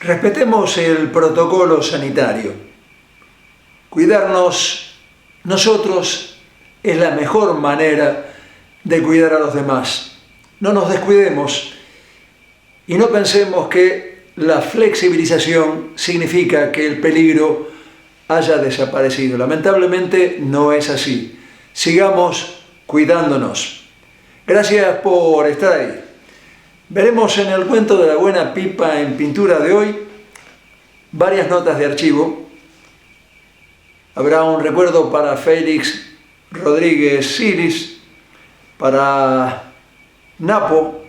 Respetemos el protocolo sanitario. Cuidarnos nosotros es la mejor manera de cuidar a los demás. No nos descuidemos y no pensemos que la flexibilización significa que el peligro haya desaparecido. Lamentablemente no es así. Sigamos cuidándonos. Gracias por estar ahí. Veremos en el cuento de la buena pipa en pintura de hoy varias notas de archivo. Habrá un recuerdo para Félix Rodríguez Silis, para Napo,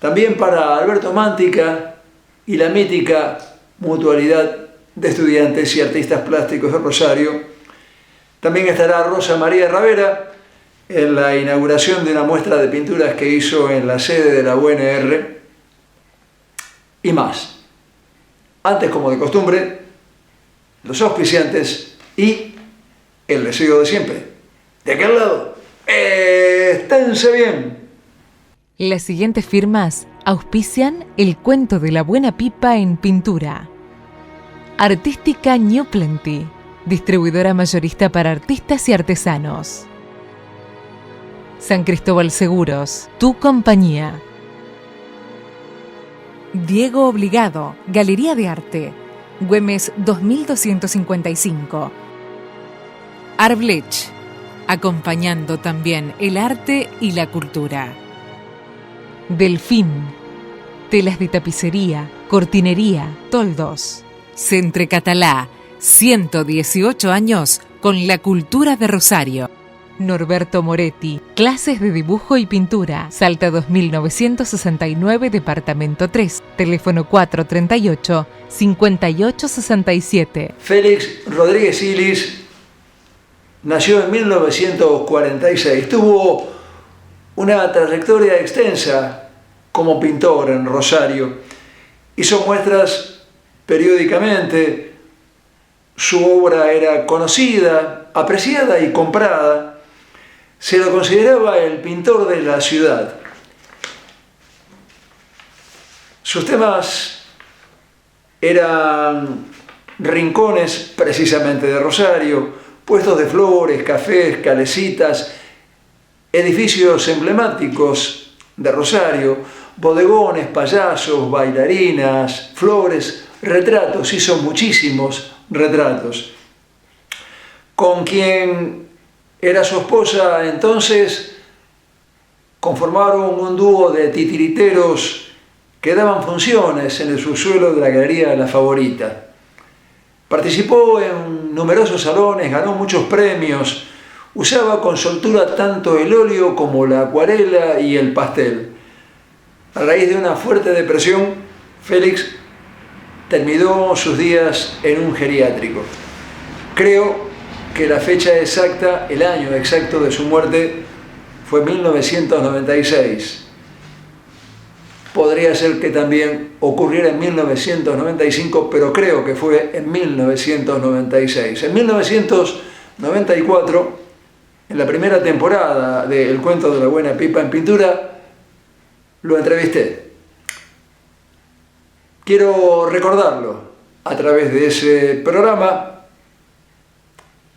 también para Alberto Mántica y la mítica Mutualidad de Estudiantes y Artistas Plásticos de Rosario. También estará Rosa María Ravera en la inauguración de una muestra de pinturas que hizo en la sede de la UNR y más. Antes, como de costumbre, los auspiciantes y el deseo de siempre. De aquel lado, esténse bien. Las siguientes firmas auspician el cuento de la buena pipa en pintura. Artística New Plenty, distribuidora mayorista para artistas y artesanos. San Cristóbal Seguros, tu compañía. Diego Obligado, Galería de Arte, Güemes 2255. Arblech, acompañando también el arte y la cultura. Delfín, telas de tapicería, cortinería, toldos. Centre Catalá, 118 años con la cultura de Rosario. Norberto Moretti, clases de dibujo y pintura. Salta 2969, departamento 3, teléfono 438-5867. Félix Rodríguez Silis nació en 1946. Tuvo una trayectoria extensa como pintor en Rosario. Hizo muestras periódicamente. Su obra era conocida, apreciada y comprada. Se lo consideraba el pintor de la ciudad. Sus temas eran rincones precisamente de Rosario, puestos de flores, cafés, calecitas, edificios emblemáticos de Rosario, bodegones, payasos, bailarinas, flores, retratos. Hizo muchísimos retratos. Con quien era su esposa entonces, conformaron un dúo de titiriteros que daban funciones en el subsuelo de la Galería La Favorita. Participó en numerosos salones, ganó muchos premios, usaba con soltura tanto el óleo como la acuarela y el pastel. A raíz de una fuerte depresión, Félix terminó sus días en un geriátrico. Creo que la fecha exacta, el año exacto de su muerte fue 1996. Podría ser que también ocurriera en 1995, pero creo que fue en 1996. En 1994, en la primera temporada de El cuento de la buena pipa en pintura, lo entrevisté. Quiero recordarlo a través de ese programa,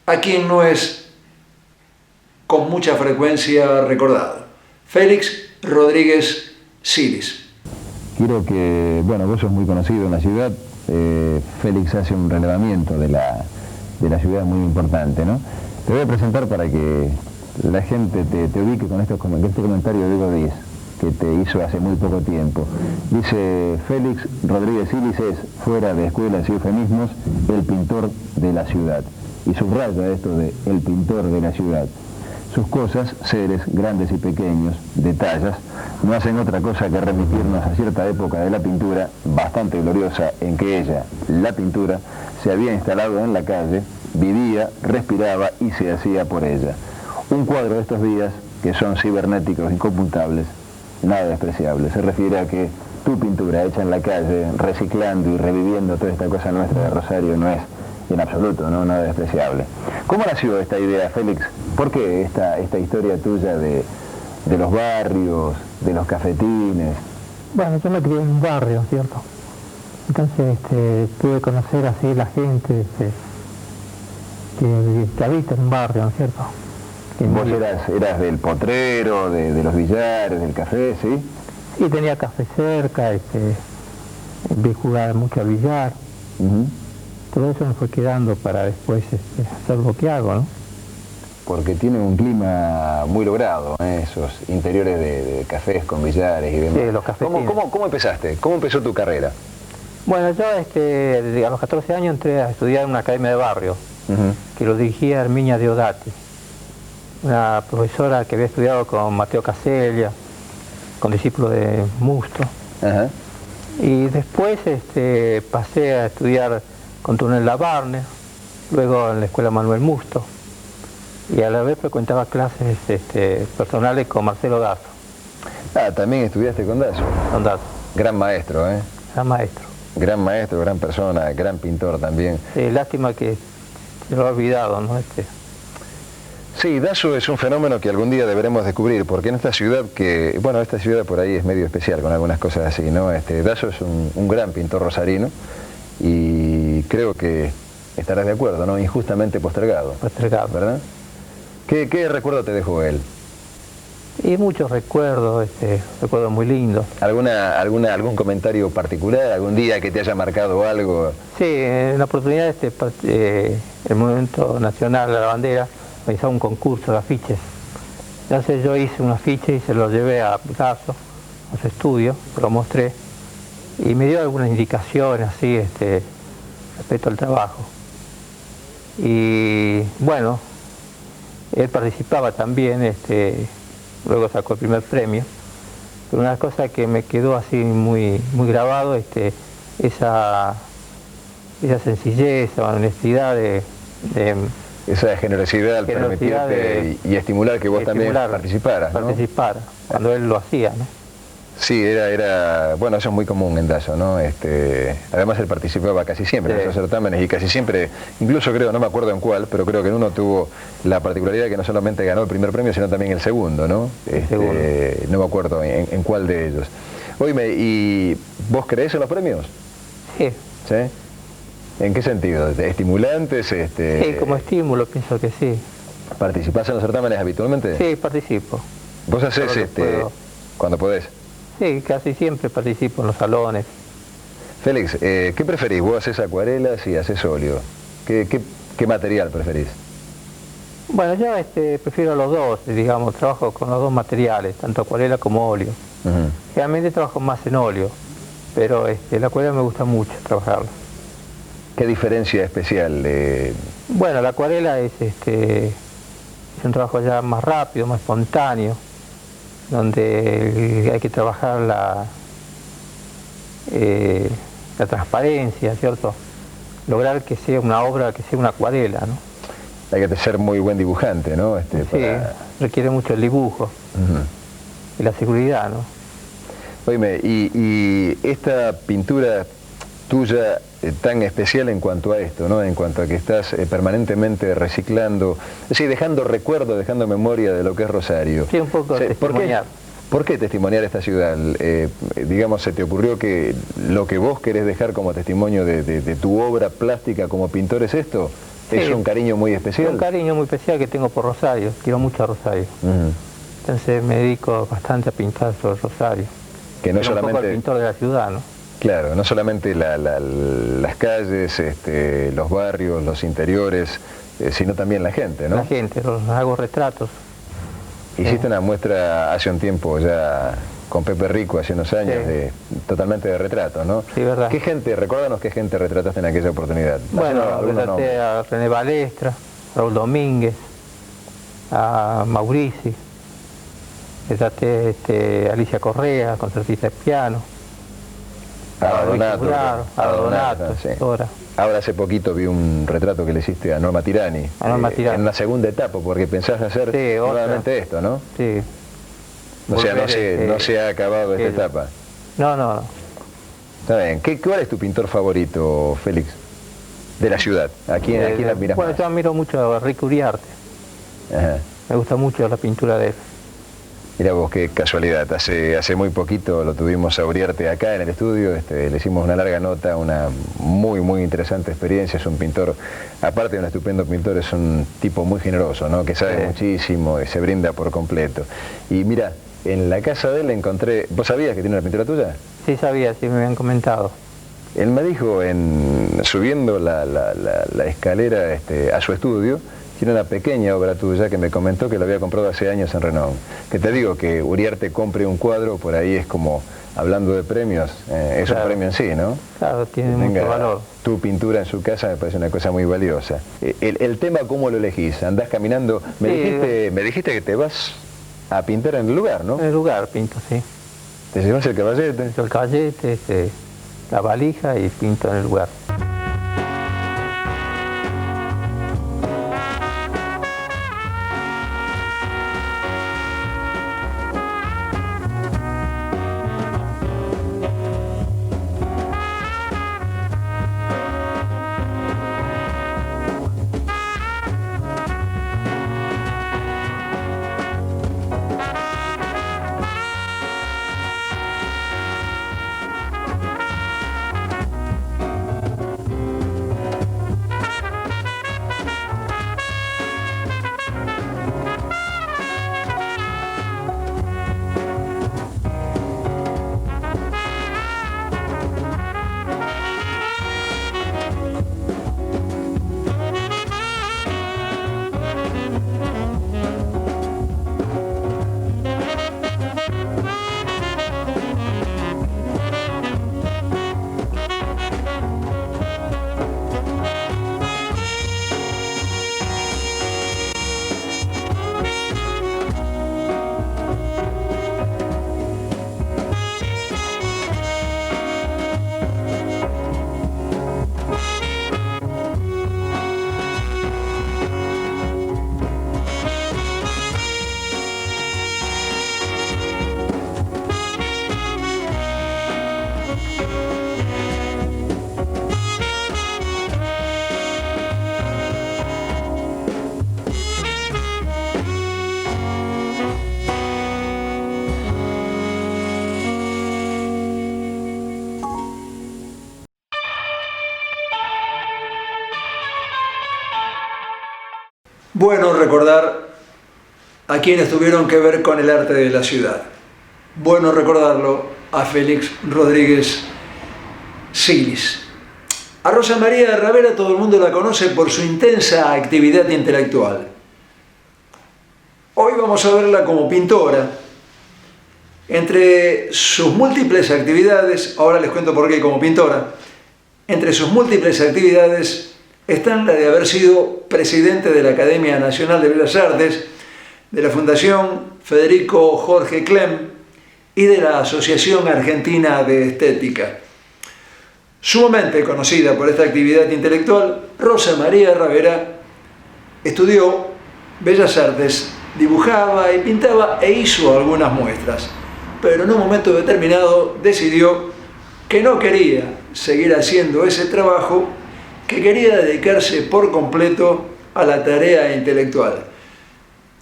a quien no es con mucha frecuencia recordado. Félix Rodríguez Silis. Quiero que, bueno, vos sos muy conocido en la ciudad. Félix hace un relevamiento de la ciudad muy importante, ¿no? Te voy a presentar para que la gente te ubique con este comentario de Diego Díez, que te hizo hace muy poco tiempo. Dice: Félix Rodríguez Silis es, fuera de escuelas y eufemismos, el pintor de la ciudad. Y subraya esto de el pintor de la ciudad. Sus cosas, seres grandes y pequeños, detalles, no hacen otra cosa que remitirnos a cierta época de la pintura bastante gloriosa en que ella, la pintura, se había instalado en la calle, vivía, respiraba y se hacía por ella. Un cuadro de estos días, que son cibernéticos incomputables, nada despreciable. Se refiere a que tu pintura hecha en la calle, reciclando y reviviendo toda esta cosa nuestra de Rosario, no es en absoluto, no, nada despreciable. ¿Cómo nació esta idea, Félix? ¿Por qué esta historia tuya de los barrios, de los cafetines? Bueno, yo me crié en un barrio, ¿cierto? Entonces pude conocer así la gente que habita en un barrio, ¿no es cierto? ¿Vos eras del potrero, de los billares, del café, sí? Sí, tenía café cerca, vi jugar mucho al billar. Todo eso me fue quedando para después hacer lo que hago, ¿no? Porque tiene un clima muy logrado, esos interiores de cafés con billares y demás. Sí, los cafetines. ¿Cómo empezaste? ¿Cómo empezó tu carrera? Bueno, yo a los 14 años entré a estudiar en una academia de barrio, que lo dirigía Herminia Deodati, una profesora que había estudiado con Mateo Casella, con discípulos de Musto. Y después pasé a estudiar con Tunel Labarne, luego en la Escuela Manuel Musto, y a la vez frecuentaba clases personales con Marcelo Dazo. Ah, también estudiaste con Dazo. Con Dazo. Gran maestro, ¿eh? Gran maestro. Gran maestro, gran persona, gran pintor también. Sí, lástima que se lo ha olvidado, ¿no? Sí, Dazo es un fenómeno que algún día deberemos descubrir, porque en esta ciudad que, bueno, esta ciudad por ahí es medio especial con algunas cosas así, ¿no? Dazo es un gran pintor rosarino y creo que estarás de acuerdo, ¿no? Injustamente postergado. Postergado. ¿Verdad? ¿Qué recuerdo te dejó él? Y muchos recuerdos, recuerdos muy lindos. ¿Algún comentario particular? ¿Algún día que te haya marcado algo? Sí, en la oportunidad el Movimiento Nacional de la Bandera realizaba un concurso de afiches. Entonces yo hice un afiche y se lo llevé a Dazo, a su estudio, lo mostré, y me dio algunas indicaciones así, respecto al trabajo. Y bueno, él participaba también, luego sacó el primer premio, pero una cosa que me quedó así muy grabado, esa sencillez, esa honestidad esa generosidad al permitirte y estimular que vos también participaras, ¿no? Participar, cuando él lo hacía, ¿no? Sí, bueno, eso es muy común en Dazo, ¿no? Además él participaba casi siempre en esos certámenes y casi siempre, incluso creo, no me acuerdo en cuál, pero creo que en uno tuvo la particularidad que no solamente ganó el primer premio, sino también el segundo, ¿no? No me acuerdo en cuál de ellos. Oíme, ¿y vos creés en los premios? Sí. ¿Sí? ¿En qué sentido? ¿Estimulantes? Sí, como estímulo, pienso que sí. ¿Participás en los certámenes habitualmente? Sí, participo. ¿Vos hacés cuando podés? Sí, casi siempre participo en los salones. Félix, ¿qué preferís? ¿Vos haces acuarelas y haces óleo? ¿Qué material preferís? Bueno, yo prefiero los dos, digamos, trabajo con los dos materiales, tanto acuarela como óleo. Generalmente trabajo más en óleo, pero la acuarela me gusta mucho trabajarla. ¿Qué diferencia especial? Bueno, la acuarela es un trabajo ya más rápido, más espontáneo, donde hay que trabajar la transparencia, ¿cierto? Lograr que sea una obra, que sea una acuarela, ¿no? Hay que ser muy buen dibujante, ¿no? Sí, requiere mucho el dibujo y la seguridad, ¿no? Oíme, y esta pintura tuya tan especial en cuanto a esto, ¿no? En cuanto a que estás permanentemente reciclando, es decir, dejando recuerdo, dejando memoria de lo que es Rosario. Sí, un poco testimoniar. ¿Por qué testimoniar esta ciudad? Digamos, ¿se te ocurrió que lo que vos querés dejar como testimonio de tu obra plástica como pintor es esto? Sí. ¿Es un cariño muy especial? Un cariño muy especial que tengo por Rosario, quiero mucho a Rosario. Entonces me dedico bastante a pintar sobre Rosario. Que no solamente... un poco al pintor de la ciudad, ¿no? Claro, no solamente las calles, los barrios, los interiores, sino también la gente, ¿no? La gente, hago retratos. Hiciste una muestra hace un tiempo ya con Pepe Rico, hace unos años, totalmente de retrato, ¿no? Sí, verdad. ¿Qué gente, recuérdanos qué gente retrataste en aquella oportunidad? Bueno, retraté a René Balestra, Raúl Domínguez, a Maurici, retraté a Alicia Correa, concertista de piano, a Donato, sí. Ahora hace poquito vi un retrato que le hiciste a Norma Tirani, en una segunda etapa, porque pensás hacer nuevamente esto, ¿no? Sí. O sea, no se ha acabado esta etapa. No. Está bien. ¿Cuál es tu pintor favorito, Félix? De la ciudad. ¿A quién admiras Bueno, más? yo admiro mucho a Rico Uriarte. Ajá. Me gusta mucho la pintura de él. Mira vos, qué casualidad. Hace muy poquito lo tuvimos a Uriarte acá en el estudio, le hicimos una larga nota, una muy interesante experiencia. Es un pintor, aparte de un estupendo pintor, es un tipo muy generoso, ¿no? Que sabe muchísimo y se brinda por completo. Y mira, en la casa de él encontré... ¿Vos sabías que tiene una pintura tuya? Sí, sabía, sí me habían comentado. Él me dijo, subiendo la escalera a su estudio, tiene una pequeña obra tuya que me comentó que la había comprado hace años en Renon. Que te digo que Uriarte compre un cuadro, por ahí es como, hablando de premios, es un premio en sí, ¿no? Claro, tiene mucho valor. Tu pintura en su casa me parece una cosa muy valiosa. El tema, ¿cómo lo elegís? ¿Andás caminando? Me dijiste que te vas a pintar en el lugar, ¿no? En el lugar pinto, sí. ¿Te llevas el caballete? El caballete, la valija y pinto en el lugar. Bueno recordar a quienes tuvieron que ver con el arte de la ciudad. Bueno recordarlo a Félix Rodríguez Silis. A Rosa María Ravera todo el mundo la conoce por su intensa actividad intelectual. Hoy vamos a verla como pintora. Entre sus múltiples actividades, ahora les cuento por qué como pintora, entre sus múltiples actividades están la de haber sido presidente de la Academia Nacional de Bellas Artes, de la Fundación Federico Jorge Clem y de la Asociación Argentina de Estética. Sumamente conocida por esta actividad intelectual, Rosa María Ravera estudió Bellas Artes, dibujaba y pintaba e hizo algunas muestras, pero en un momento determinado decidió que no quería seguir haciendo ese trabajo, que quería dedicarse por completo a la tarea intelectual.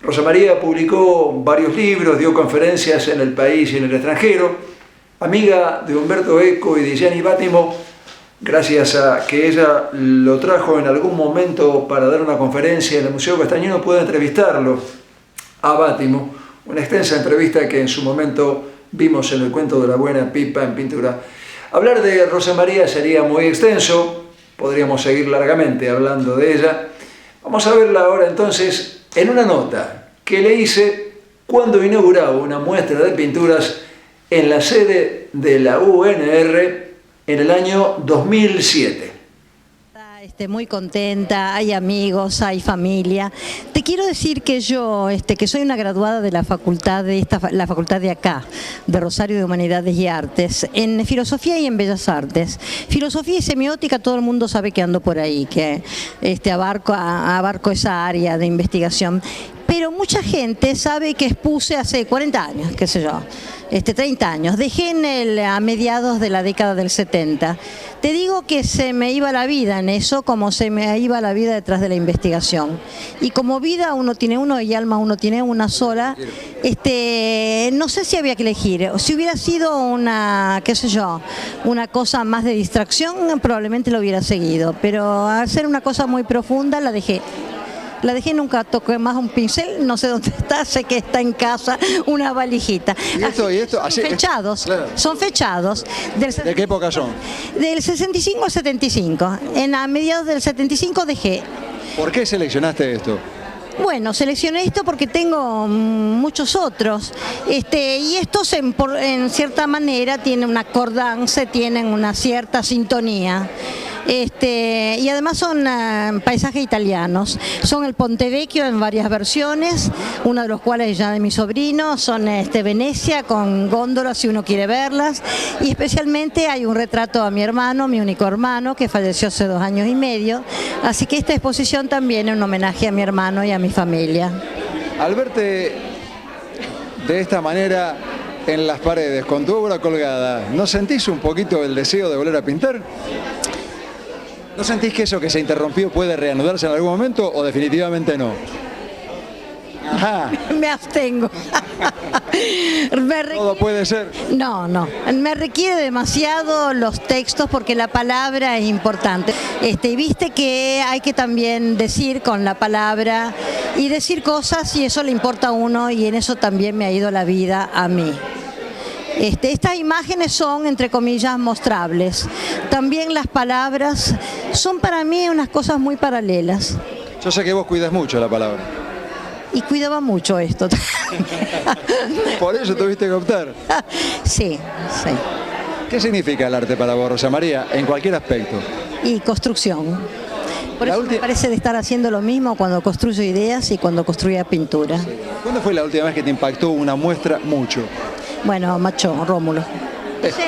Rosa María publicó varios libros, dio conferencias en el país y en el extranjero. Amiga de Humberto Eco y de Gianni Bátimo, gracias a que ella lo trajo en algún momento para dar una conferencia en el Museo Castañino, pude entrevistarlo a Bátimo, una extensa entrevista que en su momento vimos en el Cuento de la Buena Pipa en pintura. Hablar de Rosa María sería muy extenso, podríamos seguir largamente hablando de ella. Vamos a verla ahora entonces en una nota que le hice cuando inauguraba una muestra de pinturas en la sede de la UNR en el año 2007. Muy contenta, hay amigos, hay familia. Te quiero decir que yo, que soy una graduada de la facultad la facultad de acá, de Rosario de Humanidades y Artes, en Filosofía y en Bellas Artes. Filosofía y semiótica, todo el mundo sabe que ando por ahí, que abarco esa área de investigación. Pero mucha gente sabe que expuse hace 40 años, qué sé yo. 30 años. Dejé a mediados de la década del 70. Te digo que se me iba la vida en eso, como se me iba la vida detrás de la investigación. Y como vida uno tiene uno y alma uno tiene una sola, no sé si había que elegir. Si hubiera sido una cosa más de distracción, probablemente lo hubiera seguido. Pero al ser una cosa muy profunda, la dejé. Nunca toqué más un pincel, no sé dónde está, sé que está en casa, una valijita. ¿Y esto? Son fechados. ¿De qué época son? Del 65 al 75. A mediados del 75 dejé. ¿Por qué seleccionaste esto? Bueno, seleccioné esto porque tengo muchos otros, y estos en cierta manera tienen una acordancia, tienen una cierta sintonía. Y además son paisajes italianos, son el Ponte Vecchio en varias versiones, uno de los cuales ya de mi sobrino, son Venecia con góndolas si uno quiere verlas, y especialmente hay un retrato a mi hermano, mi único hermano, que falleció hace 2 años y medio, así que esta exposición también es un homenaje a mi hermano y a mi familia. Al verte de esta manera en las paredes, con tu obra colgada, ¿no sentís un poquito el deseo de volver a pintar? ¿No sentís que eso que se interrumpió puede reanudarse en algún momento o definitivamente no? Ajá. Me abstengo. Todo puede ser. No, me requiere demasiado los textos porque la palabra es importante. Viste que hay que también decir con la palabra y decir cosas, y eso le importa a uno, y en eso también me ha ido la vida a mí. Estas imágenes son, entre comillas, mostrables. También las palabras son para mí unas cosas muy paralelas. Yo sé que vos cuidas mucho la palabra. Y cuidaba mucho esto. Por eso tuviste que optar. Sí. ¿Qué significa el arte para vos, Rosa María, en cualquier aspecto? Y construcción. Por eso me parece de estar haciendo lo mismo cuando construyo ideas y cuando construía pintura. ¿Cuándo fue la última vez que te impactó una muestra mucho? Bueno, Macho, Rómulo.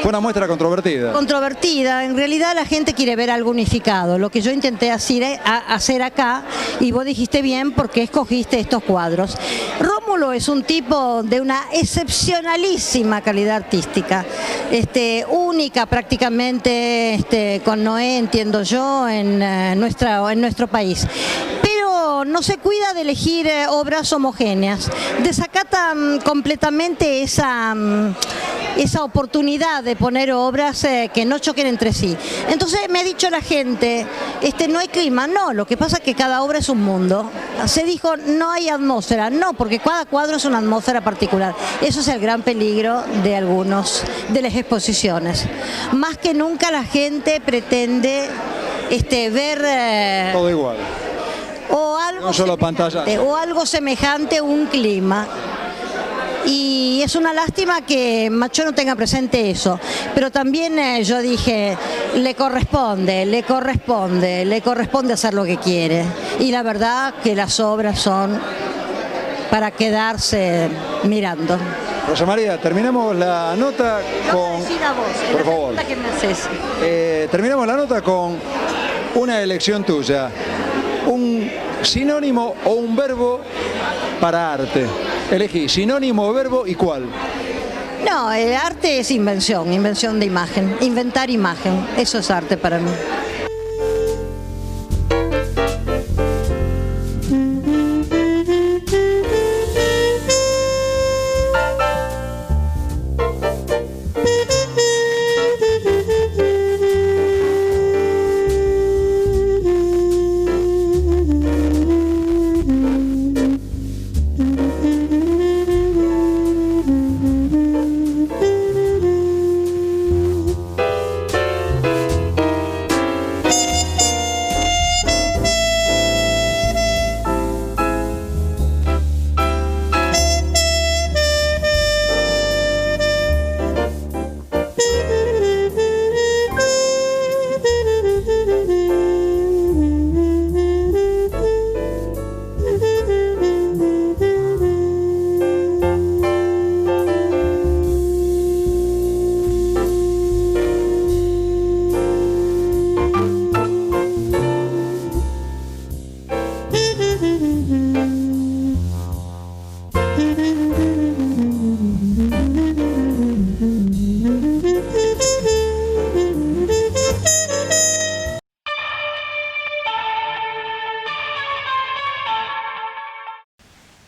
Fue una muestra controvertida. Controvertida. En realidad la gente quiere ver algo unificado. Lo que yo intenté hacer acá, y vos dijiste bien porque escogiste estos cuadros. Rómulo es un tipo de una excepcionalísima calidad artística, única prácticamente, con Noé, entiendo yo, en nuestro país. No se cuida de elegir obras homogéneas, desacata completamente esa oportunidad de poner obras que no choquen entre sí. Entonces me ha dicho la gente, no hay clima, no, lo que pasa es que cada obra es un mundo. Se dijo, no hay atmósfera, no, porque cada cuadro es una atmósfera particular. Eso es el gran peligro de de las exposiciones. Más que nunca la gente pretende ver... todo igual. O algo, no solo pantalla. O algo semejante a un clima. Y es una lástima que Macho no tenga presente eso. Pero también yo dije, le corresponde hacer lo que quiere. Y la verdad que las obras son para quedarse mirando. Rosa María, terminamos la nota con... Por favor. Que me haces. Terminamos la nota con una elección tuya. Un sinónimo o un verbo para arte. Elegí sinónimo, verbo y cuál. No, el arte es invención de imagen, inventar imagen, eso es arte para mí.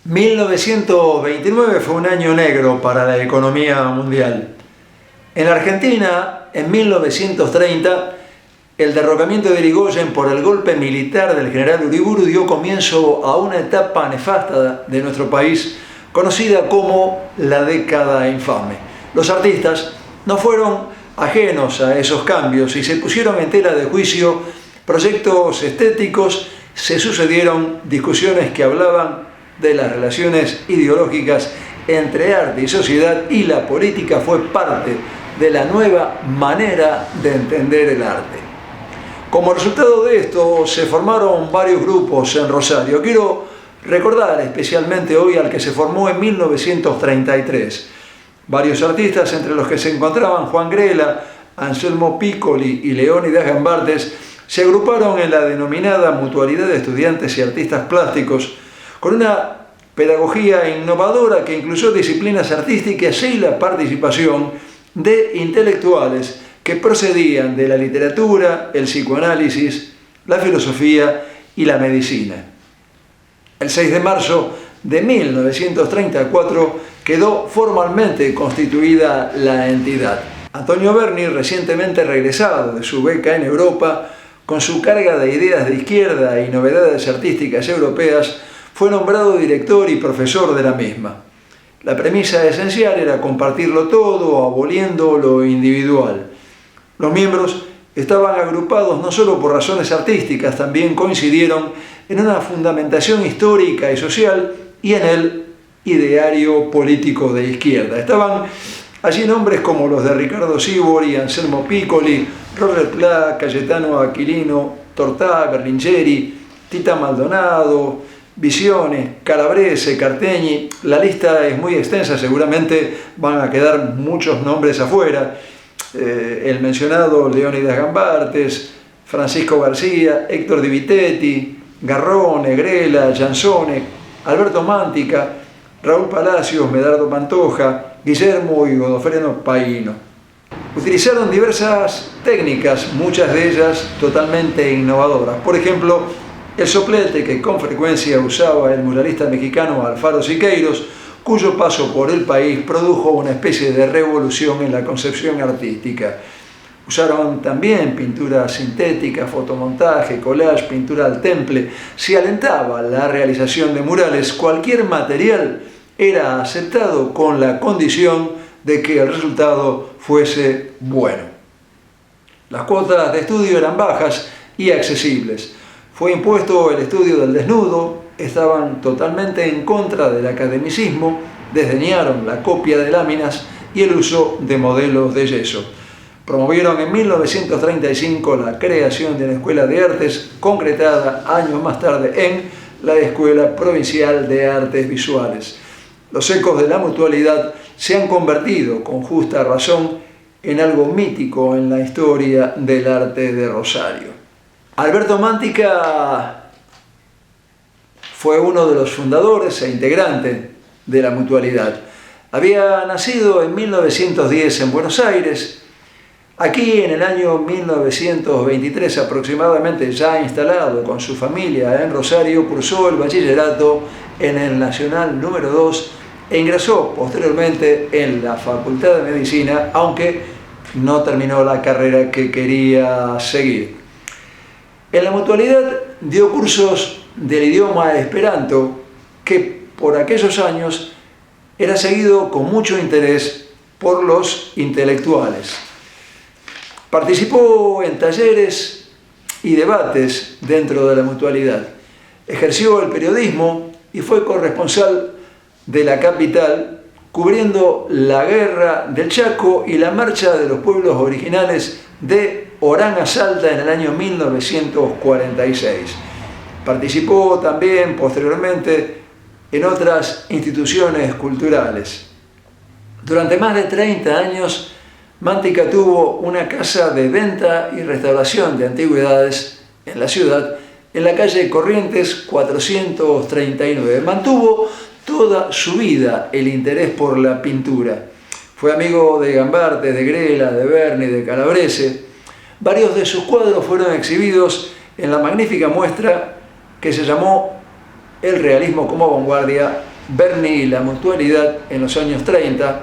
1929 fue un año negro para la economía mundial. En la Argentina, en 1930, el derrocamiento de Irigoyen por el golpe militar del general Uriburu dio comienzo a una etapa nefasta de nuestro país, conocida como la década infame. Los artistas no fueron ajenos a esos cambios y se pusieron en tela de juicio proyectos estéticos, se sucedieron discusiones que hablaban de las relaciones ideológicas entre arte y sociedad, y la política fue parte de la nueva manera de entender el arte. Como resultado de esto, se formaron varios grupos en Rosario. Quiero recordar especialmente hoy al que se formó en 1933. Varios artistas, entre los que se encontraban Juan Grela, Anselmo Piccoli y Leónidas Gambartes, se agruparon en la denominada Mutualidad de Estudiantes y Artistas Plásticos, con una pedagogía innovadora que incluyó disciplinas artísticas y la participación de intelectuales que procedían de la literatura, el psicoanálisis, la filosofía y la medicina. El 6 de marzo de 1934 quedó formalmente constituida la entidad. Antonio Berni, recientemente regresado de su beca en Europa, con su carga de ideas de izquierda y novedades artísticas europeas, fue nombrado director y profesor de la misma. La premisa esencial era compartirlo todo, aboliendo lo individual. Los miembros estaban agrupados no solo por razones artísticas, también coincidieron en una fundamentación histórica y social y en el ideario político de izquierda. Estaban allí nombres como los de Ricardo Sibori, Anselmo Piccoli, Robert Pla, Cayetano Aquilino, Tortà, Berlingeri, Tita Maldonado, Visione, Calabrese, Cartegni. La lista es muy extensa, seguramente van a quedar muchos nombres afuera. El mencionado Leónidas Gambartes, Francisco García, Héctor Di Vitetti, Garrone, Grela, Jansone, Alberto Mántica, Raúl Palacios, Medardo Pantoja, Guillermo y Godofredo Paino. Utilizaron diversas técnicas, muchas de ellas totalmente innovadoras. Por ejemplo, el soplete que con frecuencia usaba el muralista mexicano Alfaro Siqueiros, cuyo paso por el país produjo una especie de revolución en la concepción artística. Usaron también pintura sintética, fotomontaje, collage, pintura al temple. Se alentaba la realización de murales. Cualquier material era aceptado con la condición de que el resultado fuese bueno. Las cuotas de estudio eran bajas y accesibles. Fue impuesto el estudio del desnudo, estaban totalmente en contra del academicismo, desdeñaron la copia de láminas y el uso de modelos de yeso. Promovieron en 1935 la creación de una escuela de artes, concretada años más tarde en la Escuela Provincial de Artes Visuales. Los ecos de la mutualidad se han convertido, con justa razón, en algo mítico en la historia del arte de Rosario. Alberto Mántica fue uno de los fundadores e integrante de la mutualidad. Había nacido en 1910 en Buenos Aires. Aquí, en el año 1923 aproximadamente, ya instalado con su familia en Rosario, cursó el bachillerato en el Nacional número 2 e ingresó posteriormente en la Facultad de Medicina, aunque no terminó la carrera que quería seguir. En la mutualidad dio cursos del idioma esperanto, que por aquellos años era seguido con mucho interés por los intelectuales. Participó en talleres y debates dentro de la mutualidad. Ejerció el periodismo y fue corresponsal de La Capital, cubriendo la guerra del Chaco y la marcha de los pueblos originales de Orán a Salta en el año 1946. Participó también posteriormente en otras instituciones culturales. Durante más de 30 años, Mántica tuvo una casa de venta y restauración de antigüedades en la ciudad, en la calle Corrientes 439. Mantuvo toda su vida el interés por la pintura. Fue amigo de Gambartes, de Grela, de Berni, de Calabrese. Varios de sus cuadros fueron exhibidos en la magnífica muestra que se llamó El realismo como vanguardia Berni y la mutualidad en los años 30,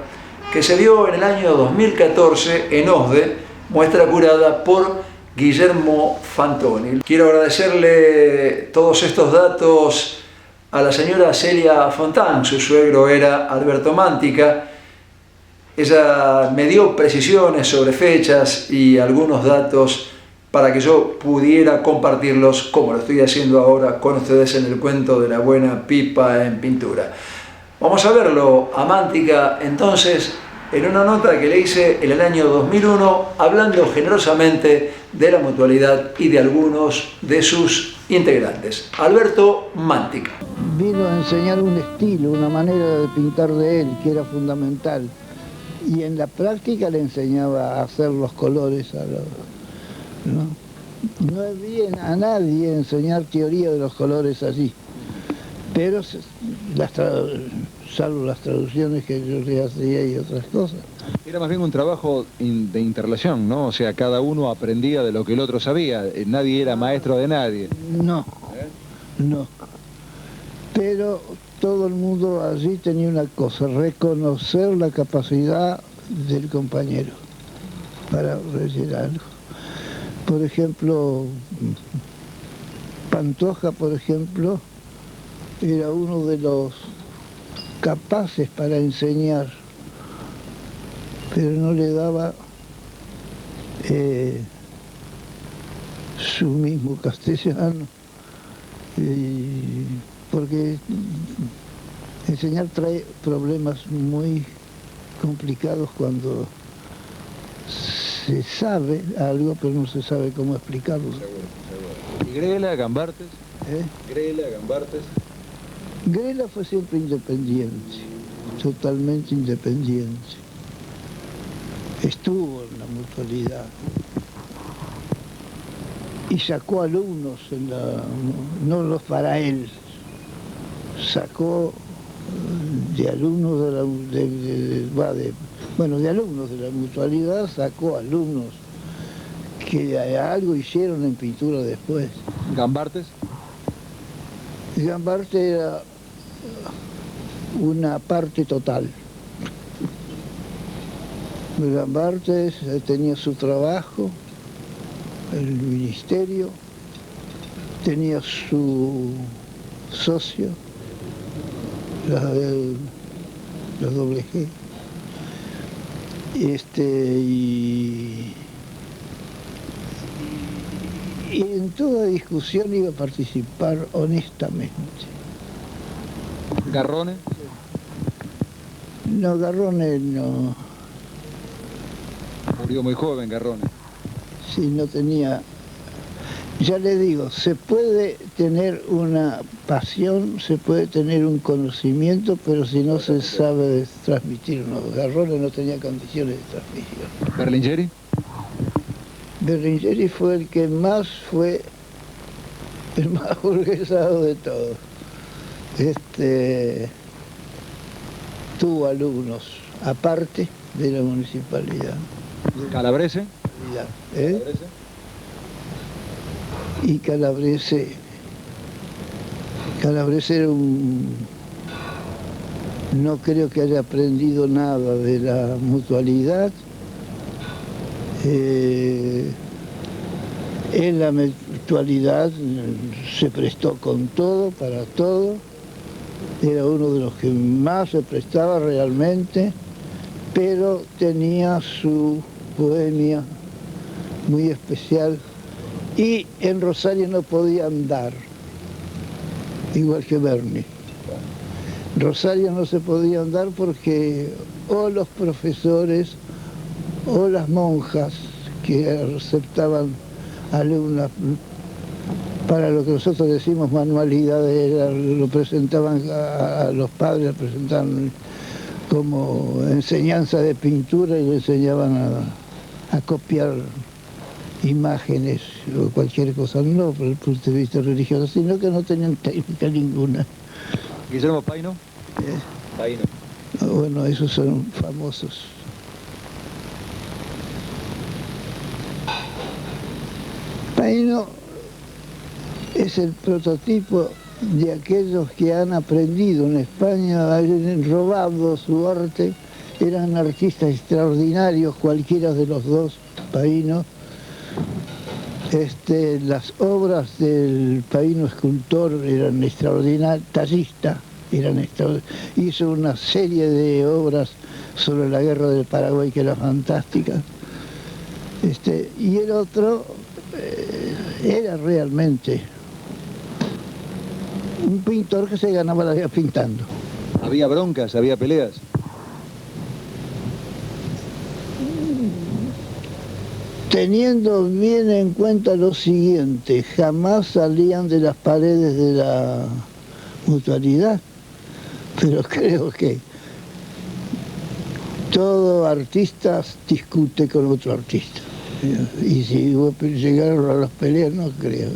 que se dio en el año 2014 en OSDE, muestra curada por Guillermo Fantoni. Quiero agradecerle todos estos datos a la señora Celia Fontán. Su suegro era Alberto Mántica. Ella me dio precisiones sobre fechas y algunos datos para que yo pudiera compartirlos, como lo estoy haciendo ahora con ustedes en el cuento de la buena pipa en pintura. Vamos a verlo a Mántica entonces en una nota que le hice en el año 2001, hablando generosamente de la mutualidad y de algunos de sus integrantes. Alberto Mántica. Vino a enseñar un estilo, una manera de pintar de él, que era fundamental. Y en la práctica le enseñaba a hacer los colores a los... No es bien a nadie enseñar teoría de los colores allí, pero salvo las traducciones que yo le hacía y otras cosas. Era más bien un trabajo de interrelación, ¿no? O sea, cada uno aprendía de lo que el otro sabía, nadie era maestro de nadie. No, no. Pero todo el mundo allí tenía una cosa, reconocer la capacidad del compañero para rellenar algo. Por ejemplo, Pantoja, por ejemplo, era uno de los capaces para enseñar, pero no le daba su mismo castellano, porque enseñar trae problemas muy complicados cuando se sabe algo, pero no se sabe cómo explicarlo. ¿Y Grela, Gambartes? Grela, Gambartes. Grela fue siempre independiente, totalmente independiente. Estuvo en la mutualidad y sacó alumnos, no los para él, sacó de alumnos de alumnos de la mutualidad, sacó alumnos que algo hicieron en pintura después. ¿Gambartes? Gambartes era una parte total. Gambartes tenía su trabajo, el ministerio, tenía su socio, los doble G. Y en toda discusión iba a participar honestamente. ¿Garrone? No, Garrone no. Murió muy joven, Garrone. Sí, no tenía... Ya le digo, se puede tener una pasión, se puede tener un conocimiento, pero si no se sabe transmitirlo. Garrone no tenía condiciones de transmisión. ¿Berlingeri? Berlingeri fue el que más fue el más burguesado de todos. Tuvo alumnos, aparte de la municipalidad. ¿Calabrese? Y Calabrese era no creo que haya aprendido nada de la mutualidad. En la mutualidad se prestó con todo, para todo. Era uno de los que más se prestaba realmente, pero tenía su bohemia muy especial. Y en Rosario no podía andar, igual que Berni. Rosario no se podía andar porque o los profesores o las monjas que aceptaban alumnas para lo que nosotros decimos manualidades, lo presentaban a los padres, lo presentaban como enseñanza de pintura y le enseñaban a copiar imágenes o cualquier cosa, no por el punto de vista religioso, sino que no tenían técnica ninguna. ¿Guillermo Paino? Paino. Bueno, esos son famosos. Paino es el prototipo de aquellos que han aprendido en España, han robado su arte, eran artistas extraordinarios, cualquiera de los dos paínos. Las obras del paíno escultor eran extraordinarias, tallista, hizo una serie de obras sobre la guerra del Paraguay que era fantástica. Y el otro era realmente un pintor que se ganaba la vida pintando. ¿Había broncas, había peleas? Teniendo bien en cuenta lo siguiente, jamás salían de las paredes de la mutualidad, pero creo que todo artista discute con otro artista. Y si llegaron a las peleas, no creo.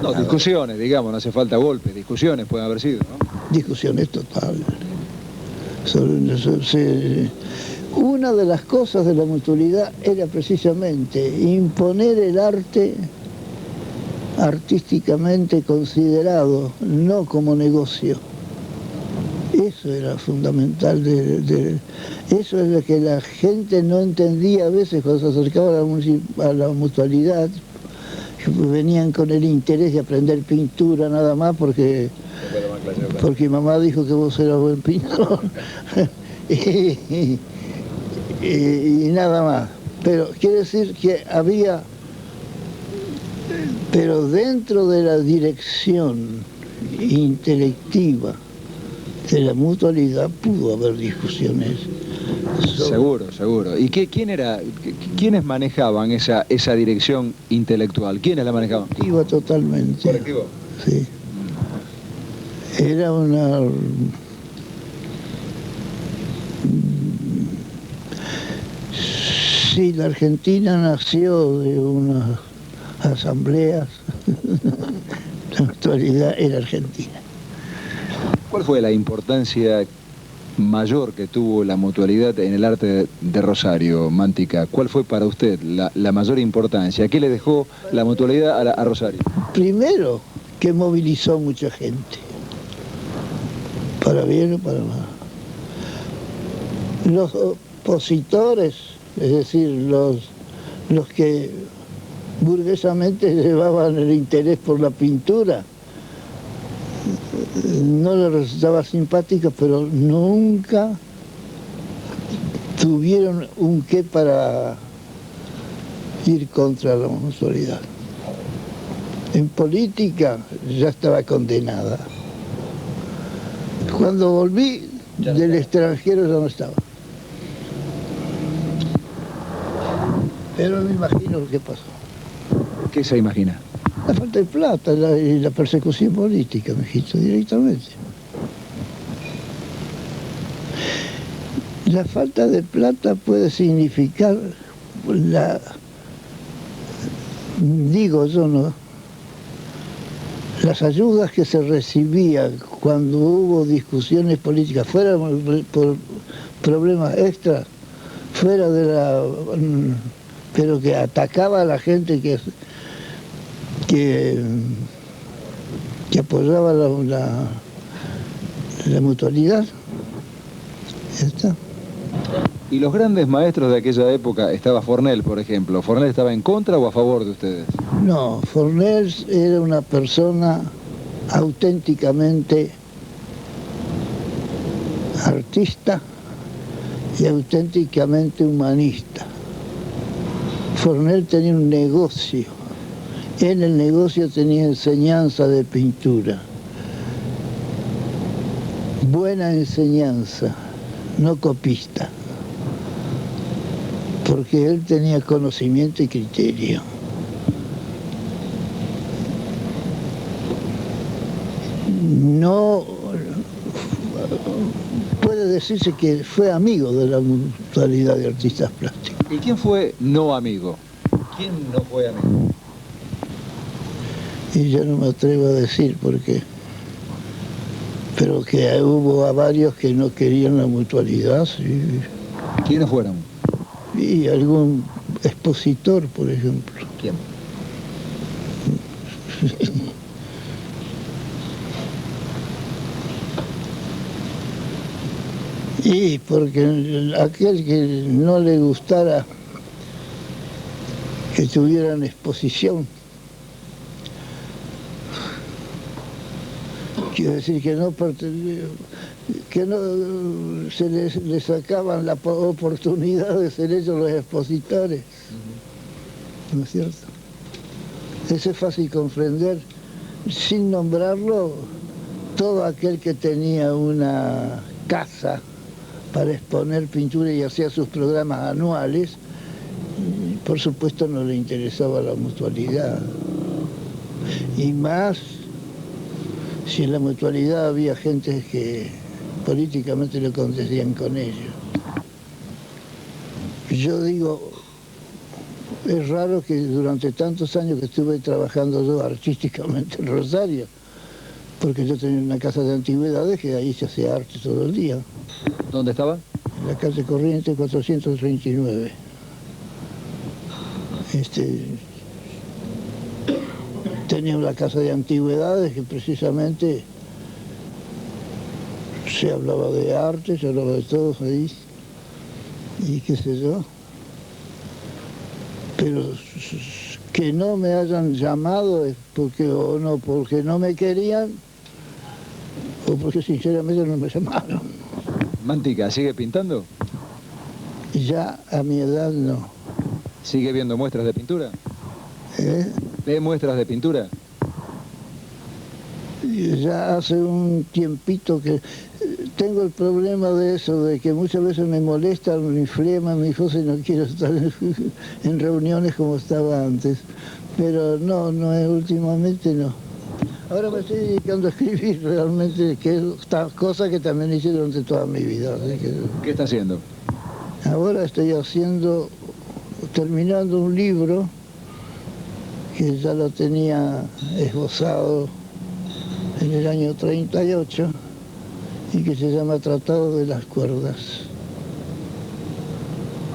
No, discusiones, digamos, no hace falta golpes, discusiones pueden haber sido, ¿no? Discusiones totales. Una de las cosas de la mutualidad era precisamente imponer el arte artísticamente considerado, no como negocio. Eso era fundamental, eso es lo que la gente no entendía a veces cuando se acercaba a la mutualidad. Venían con el interés de aprender pintura nada más porque mamá dijo que vos eras buen pintor. y nada más. Pero quiere decir que había, pero dentro de la dirección intelectiva de la mutualidad pudo haber discusiones. Seguro. ¿Y quiénes manejaban esa dirección intelectual? ¿Quiénes la manejaban? Iba totalmente. ¿Colectivo? Sí. Era una... Sí, la Argentina nació de unas asambleas. La mutualidad era argentina. ¿Cuál fue la importancia mayor que tuvo la mutualidad en el arte de Rosario, Mántica? ¿Cuál fue para usted la mayor importancia? ¿Qué le dejó la mutualidad a Rosario? Primero, que movilizó mucha gente, para bien o para mal. Los opositores, es decir, los que burguesamente llevaban el interés por la pintura, no les resultaba simpática, pero nunca tuvieron un qué para ir contra la mutualidad. En política ya estaba condenada. Cuando volví del extranjero ya no estaba. Pero me imagino lo que pasó. ¿Qué se imagina? La falta de plata y la persecución política, mijito, directamente. La falta de plata puede significar digo yo, ¿no? Las ayudas que se recibían cuando hubo discusiones políticas, fuera por problemas extras, fuera de pero que atacaba a la gente que apoyaba la mutualidad. Ya está. ¿Y los grandes maestros de aquella época, estaba Fornell, por ejemplo? ¿Fornell estaba en contra o a favor de ustedes? No, Fornell era una persona auténticamente artista y auténticamente humanista. Fornell tenía un negocio. En el negocio tenía enseñanza de pintura. Buena enseñanza, no copista. Porque él tenía conocimiento y criterio. No puede decirse que fue amigo de la mutualidad de artistas plásticos. ¿Y quién fue no amigo? ¿Quién no fue amigo? Y yo no me atrevo a decir por qué. Pero que hubo a varios que no querían la mutualidad, sí. ¿Quiénes fueron? Y algún expositor, por ejemplo. ¿Quién? Y porque aquel que no le gustara que tuvieran exposición, quiero decir que no se les sacaban la oportunidad de ser ellos los expositores, ¿no es cierto? Eso es fácil comprender, sin nombrarlo, todo aquel que tenía una casa para exponer pintura y hacía sus programas anuales, por supuesto no le interesaba la mutualidad. Y más si en la mutualidad había gente que políticamente lo contestían con ello. Yo digo, es raro que durante tantos años que estuve trabajando yo artísticamente en Rosario, porque yo tenía una casa de antigüedades que ahí se hacía arte todo el día. ¿Dónde estaba? En la calle Corrientes 439. Tenía una casa de antigüedades que precisamente se hablaba de arte, se hablaba de todo ahí, y qué sé yo. Pero que no me hayan llamado es porque no me querían, o porque sinceramente no me llamaron. Mántica, ¿sigue pintando? Ya a mi edad no. ¿Sigue viendo muestras de pintura? ¿Ve muestras de pintura? Ya hace un tiempito que tengo el problema de eso, de que muchas veces me molestan, me inflaman mi cosa y no quiero estar en reuniones como estaba antes. Pero no, últimamente no. Ahora me estoy dedicando a escribir realmente, que es esta cosa que también hice durante toda mi vida. Así que... ¿Qué está haciendo? Ahora estoy terminando un libro que ya lo tenía esbozado en el año 38 y que se llama Tratado de las Cuerdas.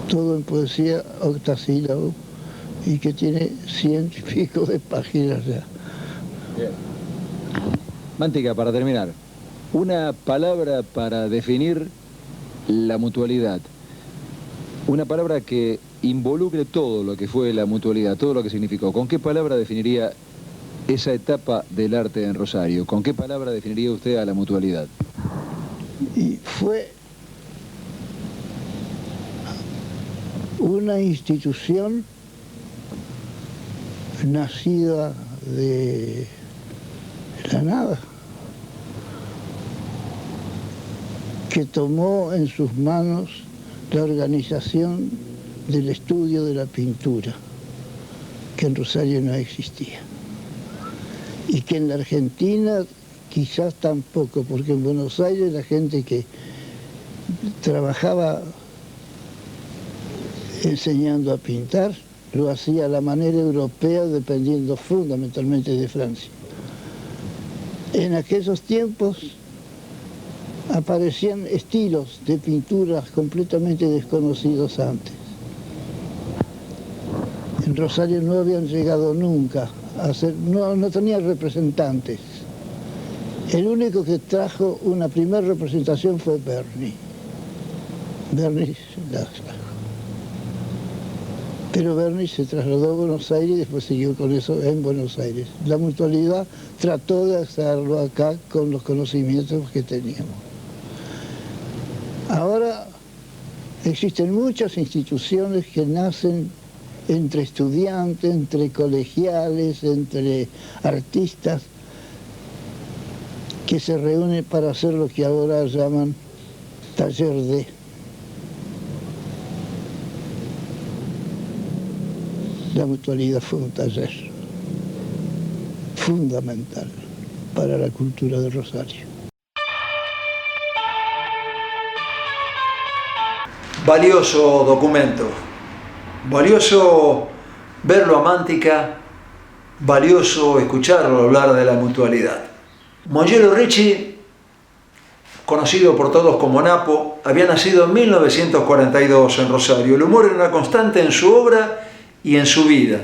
Todo en poesía octasílabo y que tiene 100 y pico de páginas ya. Bien. Mántica, para terminar, una palabra para definir la mutualidad. Una palabra que involucre todo lo que fue la mutualidad, todo lo que significó. ¿Con qué palabra definiría esa etapa del arte en Rosario? ¿Con qué palabra definiría usted a la mutualidad? Y fue una institución nacida de la nada, que tomó en sus manos la organización del estudio de la pintura, que en Rosario no existía. Y que en la Argentina quizás tampoco, porque en Buenos Aires la gente que trabajaba enseñando a pintar lo hacía a la manera europea, dependiendo fundamentalmente de Francia. En aquellos tiempos aparecían estilos de pinturas completamente desconocidos antes. En Rosario no habían llegado nunca a ser, no tenía representantes. El único que trajo una primera representación fue Berni. Berni Pero Berni se trasladó a Buenos Aires y después siguió con eso en Buenos Aires. La mutualidad trató de hacerlo acá con los conocimientos que teníamos. Ahora existen muchas instituciones que nacen entre estudiantes, entre colegiales, entre artistas, que se reúnen para hacer lo que ahora llaman taller de. La mutualidad fue un taller fundamental para la cultura de Rosario. Valioso documento, valioso verlo a Mántica, valioso escucharlo hablar de la mutualidad. Mongelo Ricci, conocido por todos como Napo, había nacido en 1942 en Rosario. El humor era una constante en su obra y en su vida.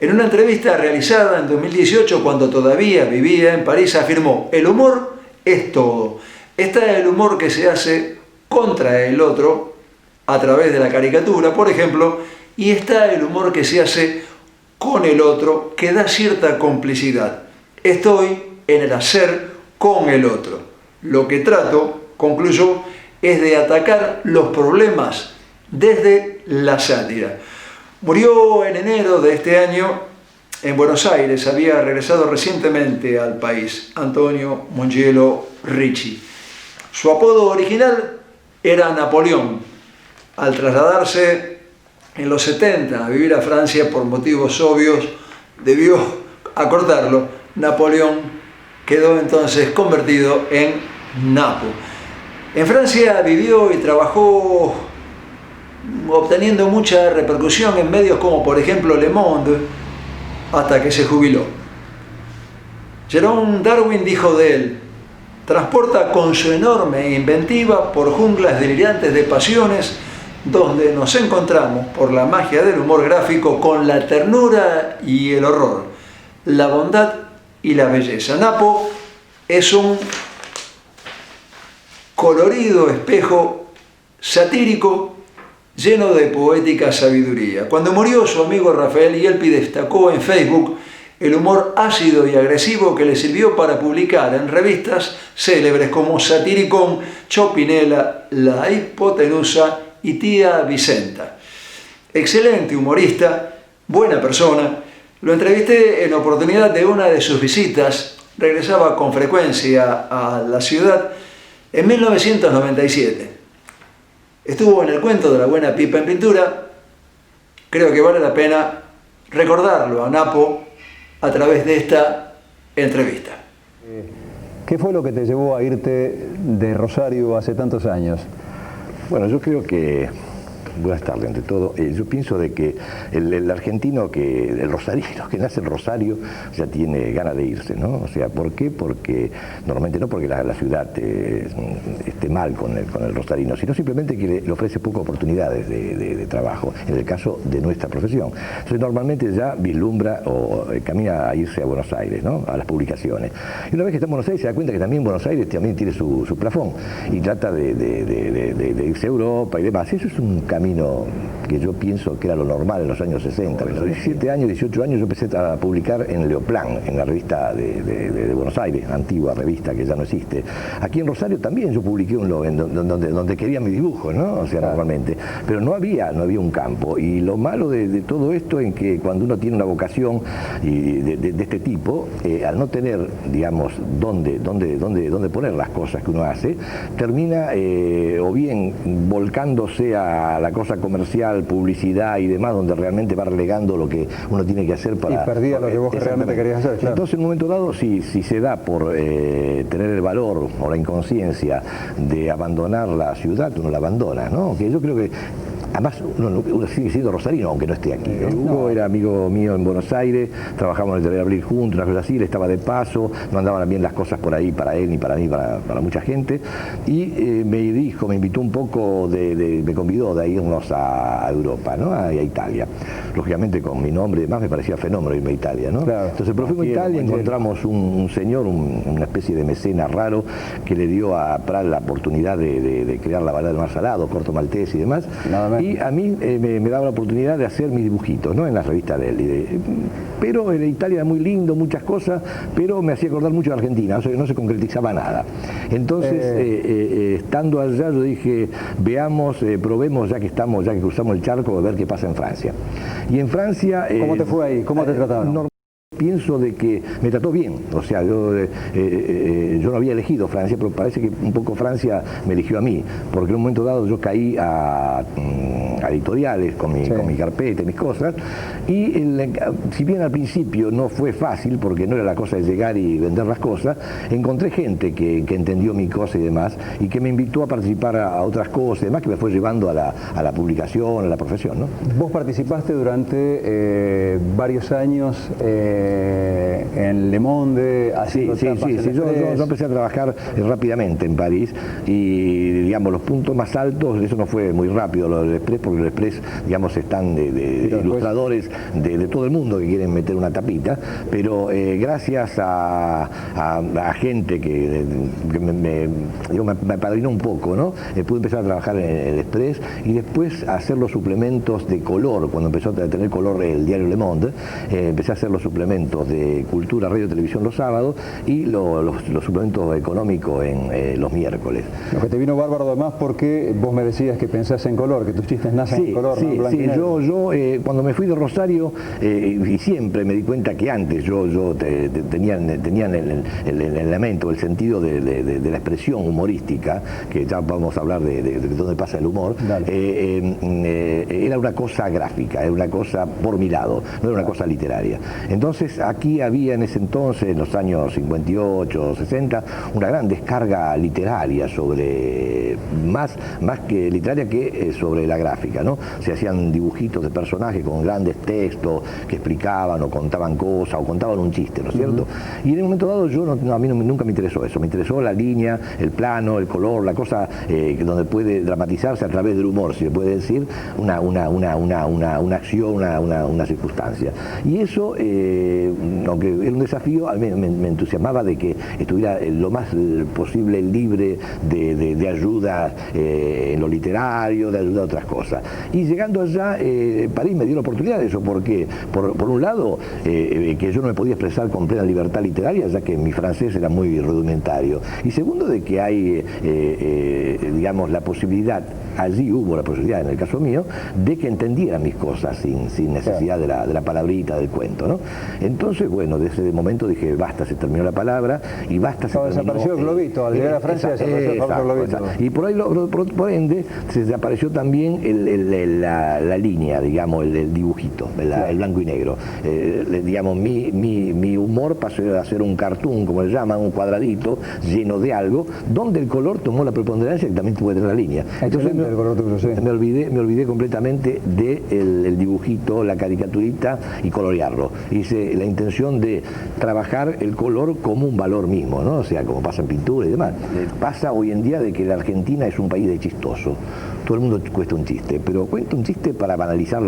En una entrevista realizada en 2018, cuando todavía vivía en París, afirmó: el humor es todo. Está el humor que se hace contra el otro a través de la caricatura, por ejemplo, y está el humor que se hace con el otro, que da cierta complicidad. Estoy en el hacer con el otro. Lo que trato, concluyo, es de atacar los problemas desde la sátira. Murió en enero de este año en Buenos Aires, había regresado recientemente al país, Antonio Mongiello Ricci. Su apodo original era Napoleón. Al trasladarse en los 70 a vivir a Francia por motivos obvios, debió acortarlo. Napoleón quedó entonces convertido en Napo. En Francia vivió y trabajó obteniendo mucha repercusión en medios como por ejemplo Le Monde, hasta que se jubiló. Jerome Darwin dijo de él: transporta con su enorme inventiva por junglas delirantes de pasiones, donde nos encontramos por la magia del humor gráfico con la ternura y el horror, la bondad y la belleza. Napo es un colorido espejo satírico lleno de poética sabiduría. Cuando murió su amigo Rafael Yelpi, destacó en Facebook el humor ácido y agresivo que le sirvió para publicar en revistas célebres como Satiricón, Chopinella, La Hipotenusa y Tía Vicenta. Excelente humorista, buena persona. Lo entrevisté en oportunidad de una de sus visitas. Regresaba con frecuencia a la ciudad en 1997. Estuvo en el cuento de la buena pipa en pintura. Creo que vale la pena recordarlo a Napo a través de esta entrevista. ¿Qué fue lo que te llevó a irte de Rosario hace tantos años? Bueno, yo creo que... Buenas tardes, ante todo. Yo pienso de que el argentino, el rosarino que nace en Rosario, ya tiene ganas de irse, ¿no? O sea, ¿por qué? Porque normalmente no porque la ciudad esté mal con el rosarino, sino simplemente que le ofrece pocas oportunidades de trabajo, en el caso de nuestra profesión. Entonces, normalmente ya vislumbra o camina a irse a Buenos Aires, ¿no? A las publicaciones. Y una vez que está en Buenos Aires se da cuenta que también Buenos Aires también tiene su plafón y trata de irse a Europa y demás. Eso es un camino que yo pienso que era lo normal en los años 60. A los 17 años, 18 años yo empecé a publicar en Leoplan, en la revista de Buenos Aires, antigua revista que ya no existe. Aquí en Rosario también yo publiqué un blog donde quería mi dibujo, ¿no? O sea, normalmente. Pero no había un campo. Y lo malo de todo esto es que cuando uno tiene una vocación de este tipo, al no tener, digamos, dónde poner las cosas que uno hace, termina o bien volcándose a la cosa comercial, publicidad y demás, donde realmente va relegando lo que uno tiene que hacer para... Y perdía lo que vos realmente querías hacer, claro. Entonces, en un momento dado, si se da por tener el valor o la inconsciencia de abandonar la ciudad, uno la abandona, ¿no? Que yo creo que... Además, uno sigue siendo rosarino, aunque no esté aquí, ¿no? Hugo era amigo mío en Buenos Aires, trabajamos en el Deber Abrir juntos, una cosa así, le estaba de paso, no andaban bien las cosas por ahí para él ni para mí, para mucha gente. Y me invitó un poco, me convidó de irnos a Europa, ¿no? A Italia. Lógicamente con mi nombre y demás me parecía fenómeno irme a Italia, ¿no? Claro. Entonces, pero fuimos a Italia, encontramos un señor, una especie de mecena raro, que le dio a Prat la oportunidad de crear la balada del Mar Salado, Corto Maltés y demás. Y a mí me daba la oportunidad de hacer mis dibujitos, ¿no? En las revistas de él. Pero en Italia era muy lindo, muchas cosas, pero me hacía acordar mucho de Argentina, o sea, no se concretizaba nada. Entonces, estando allá, yo dije, veamos, probemos, ya que cruzamos el charco, a ver qué pasa en Francia. Y en Francia... ¿Cómo te fue ahí? ¿Cómo te trataron? Pienso de que me trató bien, o sea, yo no había elegido Francia, pero parece que un poco Francia me eligió a mí, porque en un momento dado yo caí a editoriales con mi carpeta y mis cosas, y si bien al principio no fue fácil, porque no era la cosa de llegar y vender las cosas, encontré gente que entendió mi cosa y demás, y que me invitó a participar a otras cosas y demás, que me fue llevando a la publicación, a la profesión, ¿no? Vos participaste durante varios años en Le Monde, haciendo tapas en el yo Express. empecé a trabajar rápidamente en París y, digamos, los puntos más altos, eso no fue muy rápido lo del Express, porque el Express, digamos, están de ilustradores de todo el mundo que quieren meter una tapita, pero gracias a gente que me apadrinó un poco, ¿no? Pude empezar a trabajar en el Express y después a hacer los suplementos de color, cuando empezó a tener color el diario Le Monde, empecé a hacer los suplementos de cultura, radio y televisión los sábados y los suplementos económicos en los miércoles. Lo que te vino bárbaro además porque vos me decías que pensás en color, que tus chistes nacen en color, no en blanco y negro. Yo cuando me fui de Rosario, y siempre me di cuenta que antes tenían el lamento, el sentido de la expresión humorística, que ya vamos a hablar de dónde pasa el humor, era una cosa gráfica, era una cosa por mi lado, no era una cosa literaria. Entonces aquí había en ese entonces, en los años 58, 60, una gran descarga literaria sobre, más que literaria que sobre la gráfica, ¿no? Se hacían dibujitos de personajes con grandes textos que explicaban o contaban cosas o contaban un chiste, ¿no es cierto? Y en un momento dado a mí nunca me interesó eso, me interesó la línea, el plano, el color, la cosa donde puede dramatizarse a través del humor, si se puede decir, una acción, una circunstancia. Y eso, aunque era un desafío, a mí me entusiasmaba de que estuviera lo más posible libre de ayuda en lo literario, de ayuda a otras cosas. Y llegando allá, París me dio la oportunidad de eso, porque por un lado, que yo no me podía expresar con plena libertad literaria, ya que mi francés era muy rudimentario. Y segundo, de que hay, digamos, la posibilidad, allí hubo la posibilidad, en el caso mío, de que entendieran mis cosas sin necesidad de la palabrita, del cuento, ¿no? Entonces, bueno, desde ese momento dije, basta, se terminó la palabra y basta, se terminó. Desapareció el globito, al llegar a Francia desapareció el globito. Y por ahí, por ende, se desapareció también la línea, digamos, el dibujito, el blanco y negro. Digamos, mi humor pasó a ser un cartoon, como le llaman, un cuadradito lleno de algo, donde el color tomó la preponderancia y también tuve la línea. Entonces me olvidé completamente del dibujito, la caricaturita y colorearlo. Hice la intención de trabajar el color como un valor mismo, ¿no? O sea, como pasa en pintura y demás. Pasa hoy en día de que la Argentina es un país de chistoso. Todo el mundo cuesta un chiste, pero cuenta un chiste para banalizar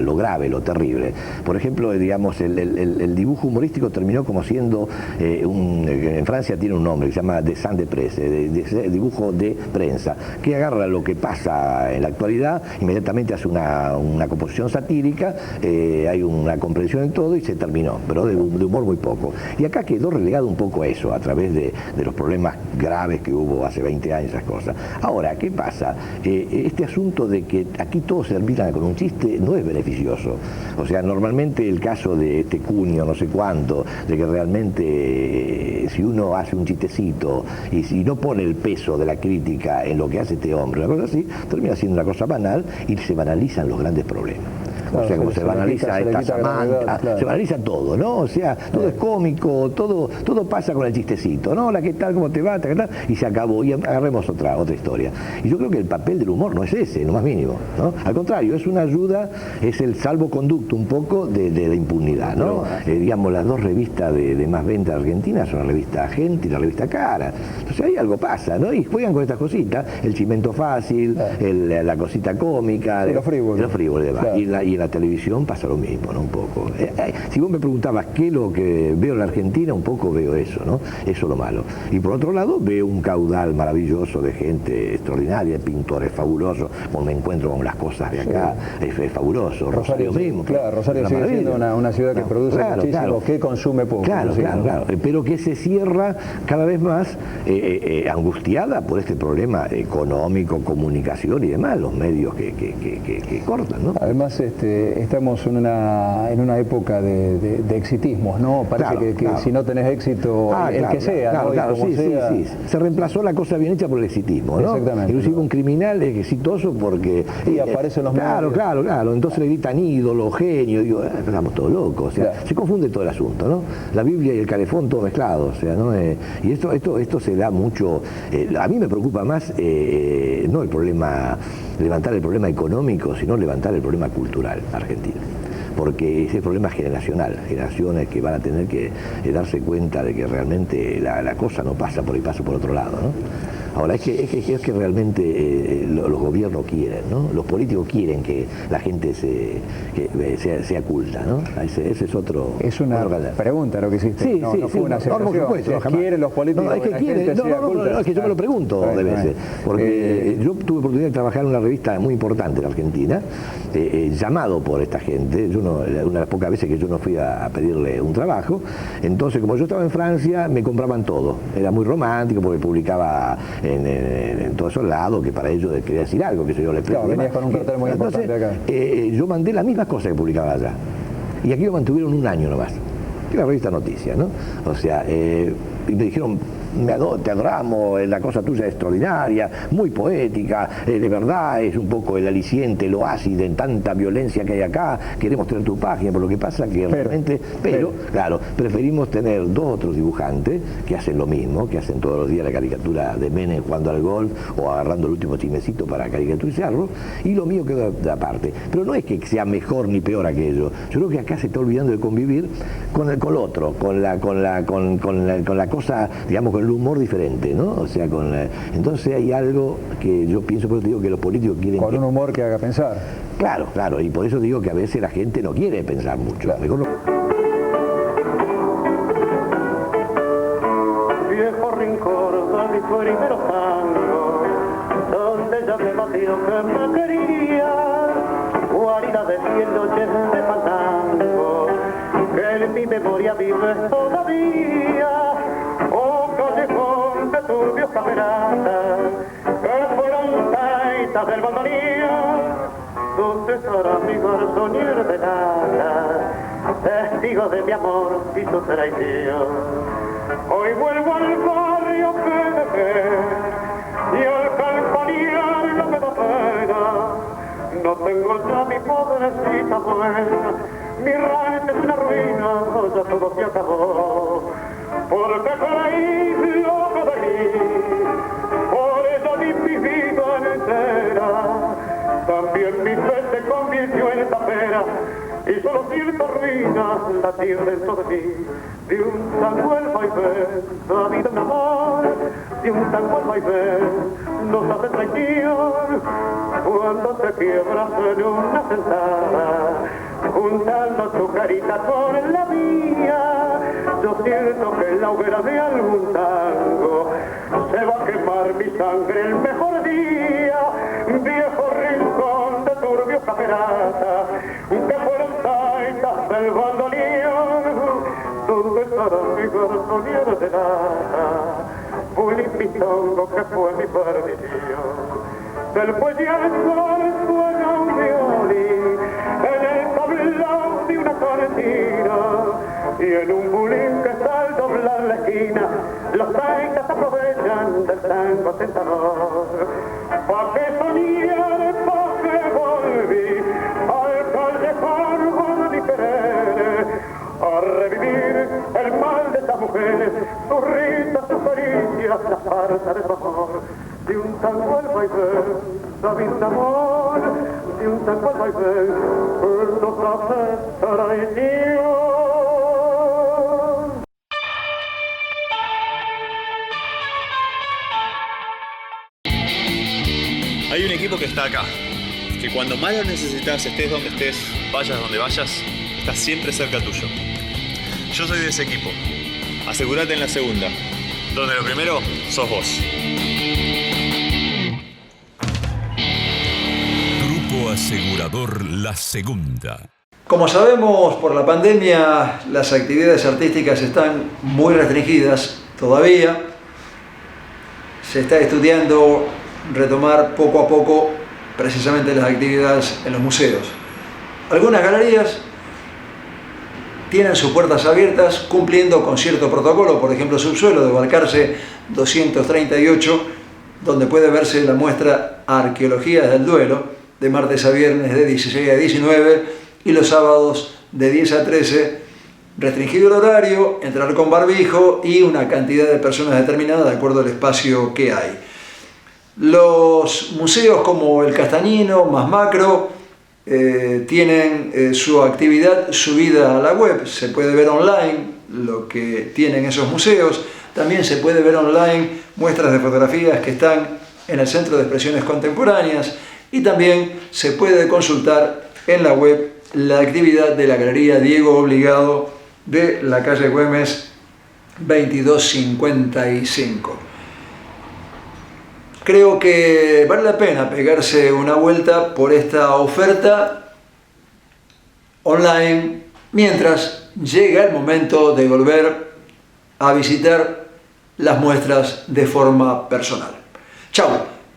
lo grave, lo terrible. Por ejemplo, digamos, el dibujo humorístico terminó como siendo, en Francia tiene un nombre que se llama dessin de presse, dibujo de prensa, que agarra lo que pasa en la actualidad, inmediatamente hace una composición satírica, hay una comprensión en todo y se terminó, pero de humor muy poco. Y acá quedó relegado un poco eso, a través de los problemas graves que hubo hace 20 años, esas cosas. Ahora, ¿qué pasa? Este asunto de que aquí todo se termina con un chiste no es beneficioso. O sea, normalmente el caso de este Cunio, no sé cuánto, de que realmente si uno hace un chistecito y si no pone el peso de la crítica en lo que hace este hombre, una cosa así, termina siendo una cosa banal y se banalizan los grandes problemas. Claro, o sea, como se banaliza esta Samantha, se banaliza todo, ¿no? O sea, todo es cómico, todo pasa con el chistecito, ¿no? La que tal, cómo te va, y se acabó, y agarremos otra historia. Y yo creo que el papel del humor no es ese, lo más mínimo, ¿no? Al contrario, es una ayuda, es el salvoconducto un poco de la impunidad, ¿no? Digamos, las dos revistas de más venta de Argentina son la revista Gente y la revista Cara. Entonces ahí algo pasa, ¿no? Y juegan con estas cositas, el chimento fácil, la cosita cómica, lo frívolo y demás. Claro. Y en la televisión pasa lo mismo, ¿no? Un poco. Si vos me preguntabas qué es lo que veo en la Argentina, un poco veo eso, ¿no? Eso es lo malo. Y por otro lado, veo un caudal maravilloso de gente extraordinaria, de pintores fabulosos. Cuando me encuentro con las cosas de acá, es fabuloso. Rosario mismo. Claro, Rosario sigue siendo una ciudad que produce muchísimo, que consume poco. Claro. Pero que se cierra cada vez más angustiada por este problema económico, comunicación y demás, los medios que cortan, ¿no? Además, estamos en una época de exitismos, ¿no? Parece que si no tenés éxito, que sea, ¿no? Sí. Se reemplazó la cosa bien hecha por el exitismo, ¿no? Exactamente. Inclusive un criminal es exitoso porque... Y aparecen los medios. Claro. Entonces le gritan ídolo, genio, digo, estamos todos locos, o sea, se confunde todo el asunto, ¿no? La Biblia y el calefón todo mezclado, o sea, ¿no? Y esto se da mucho... a mí me preocupa más no el problema, levantar el problema económico, sino levantar el problema cultural argentino. porque ese problema es generacional, generaciones que van a tener que darse cuenta de que realmente la cosa no pasa por ahí, pasa por otro lado, ¿no? Ahora, es que realmente los gobiernos quieren, ¿no? Los políticos quieren que la gente sea culta, ¿no? Ese es otro... Es una pregunta lo que hiciste. Sí, no, sí, no fue una no, por supuesto, no, jamás. ¿Quieren los políticos no, es que la quieren, gente sea culta? Es que yo me lo pregunto de veces. Porque yo tuve oportunidad de trabajar en una revista muy importante en Argentina, llamado por esta gente. Yo una de las pocas veces que yo no fui a pedirle un trabajo. Entonces, como yo estaba en Francia, me compraban todo. Era muy romántico porque publicaba en todos esos lados, que para ellos quería decir algo, que yo le explico. Claro, venías con un cartel muy importante acá. Yo mandé las mismas cosas que publicaba allá. Y aquí lo mantuvieron un año nomás. Que la revista Noticias, ¿no? O sea, y me dijeron, te adoramos, la cosa tuya es extraordinaria, muy poética, de verdad es un poco el aliciente, el oasis de tanta violencia que hay acá, queremos tener tu página, pero lo que pasa es que realmente, claro, preferimos tener dos otros dibujantes que hacen lo mismo, que hacen todos los días la caricatura de Menem jugando al golf o agarrando el último chismecito para caricaturizarlo, y lo mío queda de aparte. Pero no es que sea mejor ni peor aquello, yo creo que acá se está olvidando de convivir con el otro, con la cosa, digamos, con el humor diferente, ¿no? O sea, entonces hay algo que yo pienso, por eso digo que los políticos quieren... Con un humor que haga pensar. Claro, claro, y por eso digo que a veces la gente no quiere pensar mucho. Claro. Mejor Viejo rincón de mis primeros tangos, donde ya me batió que me quería, guarida de 100 noches de fantasma, que en mi memoria vive todavía. Callejón de turbios cameratas, que fueron taitas del bandoneón, donde estará mi garzonier de nada, testigo de mi amor y su traición. Hoy vuelvo al barrio que dejé, y al campanear no me da pena, no tengo ya mi pobrecita buena, mi rancho es una ruina, ya todo se acabó. Porque creí loco de mí, por eso di mi vida entera, también mi fe se convirtió en tapera, y solo cierta ruina latir dentro de mí, de un tango el vaivén, la vida un amor, de un tango el vaivén, nos hace traición, cuando te quiebras en una sentada, juntando tu carita con la mía. Yo siento que en la hoguera de algún tango se va a quemar mi sangre el mejor día, viejo rincón de turbios caperata, que fueron taitas del bandoneón, donde estará mi garzonier de nada, un lipitongo que fue mi perdición. Del cuello suena un violín, en el tablao de una cantina, y en un bulín que está al doblar la esquina, los taitas aprovechan del tango tentador. Pa' que soñar, pa' que volví al callejón de mi querer, a revivir el mal de estas mujeres, sus risas, sus caricias, la farsa de su amor. De un tango al vaivén, David de amor, de un tango al vaivén, nos hace traición. Hay un equipo que está acá, que cuando más lo necesitas, estés donde estés, vayas donde vayas, está siempre cerca tuyo. Yo soy de ese equipo. Asegúrate en la segunda, donde lo primero sos vos. Grupo Asegurador La Segunda. Como sabemos, por la pandemia las actividades artísticas están muy restringidas todavía. Se está estudiando retomar poco a poco precisamente las actividades en los museos. Algunas galerías tienen sus puertas abiertas cumpliendo con cierto protocolo, por ejemplo Subsuelo de Balcarce 238, donde puede verse la muestra Arqueologías del Duelo, de martes a viernes de 16 a 19 y los sábados de 10 a 13, restringido el horario, entrar con barbijo y una cantidad de personas determinada de acuerdo al espacio que hay. Los museos como el Castañino, más macro, tienen su actividad subida a la web, se puede ver online lo que tienen esos museos, también se puede ver online muestras de fotografías que están en el Centro de Expresiones Contemporáneas y también se puede consultar en la web la actividad de la Galería Diego Obligado de la calle Güemes 2255. Creo que vale la pena pegarse una vuelta por esta oferta online mientras llega el momento de volver a visitar las muestras de forma personal. Chau,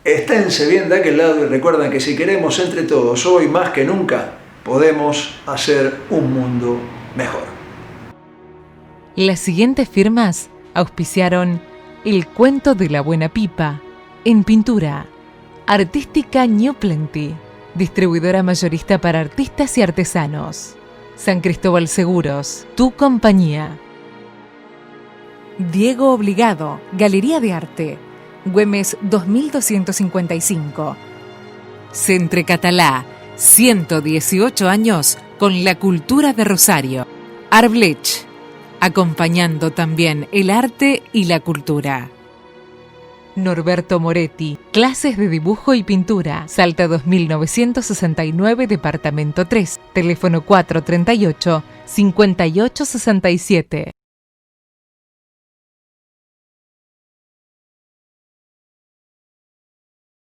esténse bien de aquel lado y recuerden que si queremos entre todos, hoy más que nunca, podemos hacer un mundo mejor. Las siguientes firmas auspiciaron El Cuento de la Buena Pipa, en pintura, Artística New Plenty, distribuidora mayorista para artistas y artesanos, San Cristóbal Seguros, tu compañía. Diego Obligado, Galería de Arte, Güemes 2255. Centre Catalá, 118 años con la cultura de Rosario. Arblech, acompañando también el arte y la cultura. Norberto Moretti, clases de dibujo y pintura, Salta 2969, departamento 3, teléfono 438-5867.